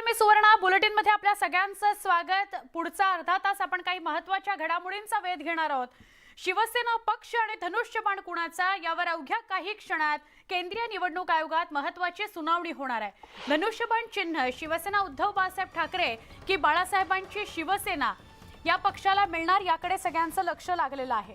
मी सुवर्णा बुलेटिनमध्ये आपल्या सगळ्यांचं स्वागत। पुढचा अर्धा तास आपण काही महत्त्वाच्या घडामोडींचा वेध घेणार आहोत। शिवसेना पक्ष आणि धनुष्यबाण कुणाचा यावर अवघ्या काही क्षणात केंद्रीय निवडणूक आयोगात महत्त्वाची सुनावणी होणार आहे। धनुष्यबाण चिन्ह शिवसेना उद्धव बाळासाहेब ठाकरे की बाळासाहेबांची शिवसेना या पक्षाला मिळणार याकडे सगळ्यांचं लक्ष लागलेलं आहे।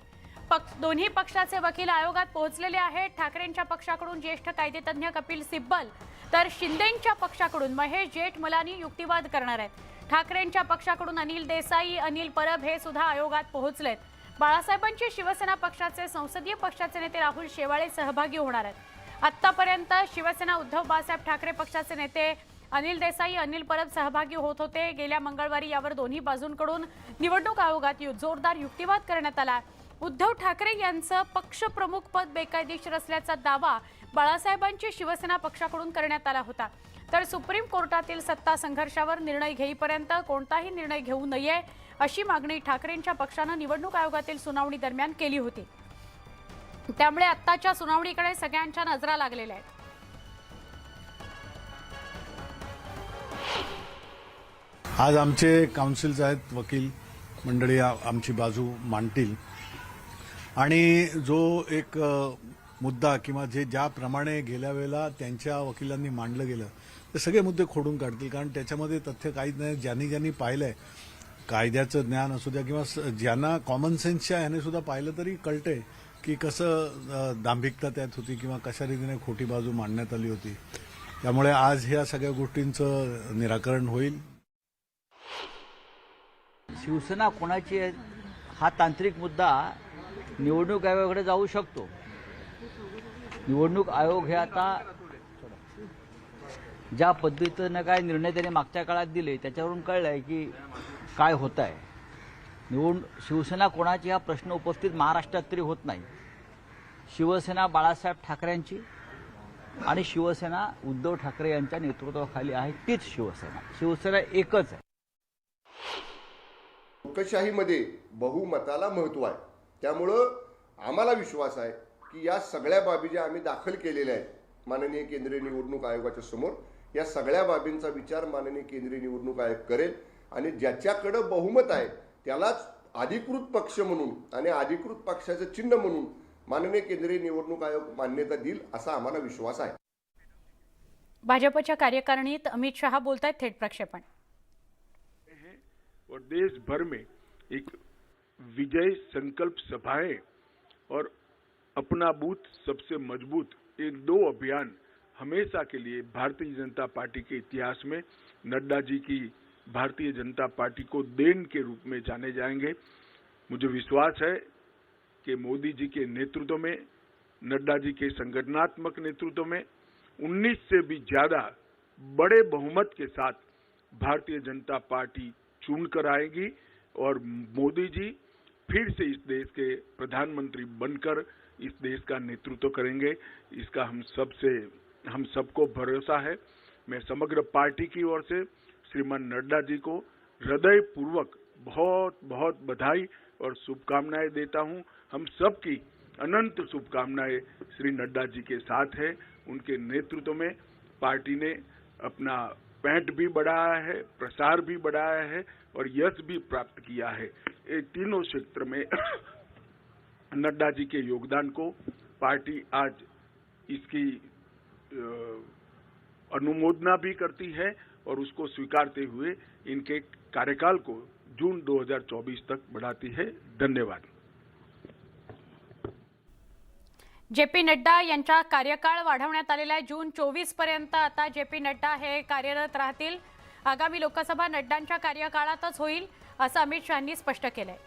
दोन्ही पक्षाचे वकील आयोगात पोहोचलेले आहेत। ठाकरेंच्या पक्षाकडून ज्येष्ठ कायदेतज्ञ कपिल सिब्बल तर शिंदेंच्या पक्षाकडून महेश जेठमलानी युक्तिवाद करणार आहेत। ठाकरेंच्या पक्षाकडून अनिल देसाई अनिल परब हे सुद्धा आयोगात पोहोचलेत। बाळासाहेबांची शिवसेना पक्षाचे संसदीय पक्षाचे नेते राहुल शेवाळे सहभागी होणार आहेत। आतापर्यंत शिवसेना उद्धव बाळासाहेब ठाकरे पक्षाचे नेते अनिल देसाई अनिल परब सहभागी होत होते। गेल्या मंगळवारी यावर दोन्ही बाजूंकडून निवडणूक आयोगात जोरदार युक्तिवाद करण्यात आला। उद्धव ठाकरे यांचं पक्षप्रमुख पद बेकायदेशीर असल्याचा दावा बाळासाहेबांची शिवसेना पक्षाकडून करण्यात आला होता। तर सुप्रीम कोर्टातील सत्ता संघर्षावर निर्णय घेईपर्यंत कोणताही निर्णय घेऊ नये अशी मागणी ठाकरेंच्या पक्षाने निवडणूक आयोगातील सुनावणी दरम्यान केली होती। त्यामुळे आत्ताच्या सुनावणीकडे सगळ्यांच्या नजरा लागलेल्या आहेत। आज आमचे काउन्सिल्स आहेत, वकील मंडळी आमची बाजू मांडतील आणि जो एक मुद्दा किंवा जे ज्याप्रमाणे गेल्या वेळेला त्यांच्या वकिलांनी मांडलं गेलं ते सगळे मुद्दे खोडून काढतील। कारण त्याच्यामध्ये तथ्य काहीच नाही। ज्यांनी पाहिलंय कायद्याचं ज्ञान असू द्या किंवा ज्यांना कॉमन सेन्सच्या ह्याने सुद्धा पाहिलं तरी कळतंय की कसं दांभिकता त्यात होती किंवा कशा रीतीने खोटी बाजू मांडण्यात आली होती। त्यामुळे आज ह्या सगळ्या गोष्टींचं निराकरण होईल। शिवसेना कोणाची आहे हा तांत्रिक मुद्दा निवडणूक आयोगाकडे जाऊ शकतो। निवडणूक आयोग हे आता ज्या पद्धतीने काय निर्णय त्याने मागच्या काळात दिले त्याच्यावरून कळलंय की काय होत आहे। शिवसेना कोणाची हा प्रश्न उपस्थित महाराष्ट्रात तरी होत नाही। शिवसेना बाळासाहेब ठाकरेंची आणि शिवसेना उद्धव ठाकरे यांच्या नेतृत्वाखाली आहे तीच शिवसेना एकच आहे। लोकशाहीमध्ये बहुमताला महत्त्व आहे। त्यामुळं आम्हाला विश्वास आहे की या सगळ्या बाबी ज्या आम्ही दाखल केलेल्या आहेत माननीय केंद्रीय निवडणूक आयोगाच्या समोर, या सगळ्या बाबींचा विचार माननीय केंद्रीय निवडणूक आयोग करेल आणि ज्याच्याकडे बहुमत आहे त्यालाच अधिकृत पक्ष म्हणून आणि अधिकृत पक्षाचं चिन्ह म्हणून माननीय केंद्रीय निवडणूक आयोग मान्यता देईल असा आम्हाला विश्वास आहे। भाजपच्या कार्यकारिणीत अमित शहा बोलतायत, थेट प्रक्षेपण। और देश भर में एक विजय संकल्प सभाएं और अपना बूथ सबसे मजबूत, ये दो अभियान हमेशा के लिए भारतीय जनता पार्टी के इतिहास में नड्डा जी की भारतीय जनता पार्टी को देन के रूप में जाने जाएंगे। मुझे विश्वास है कि मोदी जी के नेतृत्व में, नड्डा जी के संगठनात्मक नेतृत्व में 19 से भी ज्यादा बड़े बहुमत के साथ भारतीय जनता पार्टी चुन कर आएगी और मोदी जी फिर से इस देश के प्रधानमंत्री बनकर इस देश का नेतृत्व करेंगे। इसका हम सबको भरोसा है। मैं समग्र पार्टी की ओर से श्रीमान नड्डा जी को हृदयपूर्वक बहुत बहुत बधाई और शुभकामनाएं देता हूं। हम सबकी अनंत शुभकामनाएं श्री नड्डा जी के साथ है। उनके नेतृत्व में पार्टी ने अपना पैंट भी बढ़ाया है, प्रसार भी बढ़ाया है और यश भी प्राप्त किया है। ये तीनों क्षेत्र में नड्डा जी के योगदान को पार्टी आज इसकी अनुमोदना भी करती है और उसको स्वीकारते हुए इनके कार्यकाल को जून 2024 तक बढ़ाती है। धन्यवाद। जेपी नड्डा यांचा कार्यकाळ वाढवण्यात आलेला आहे। जून 24 पर्यंत आता जेपी नड्डा हे कार्यरत राहतील। आगामी लोकसभा नड्डांच्या कार्यकाळातच होईल असं अमित शहांनी स्पष्ट केलंय।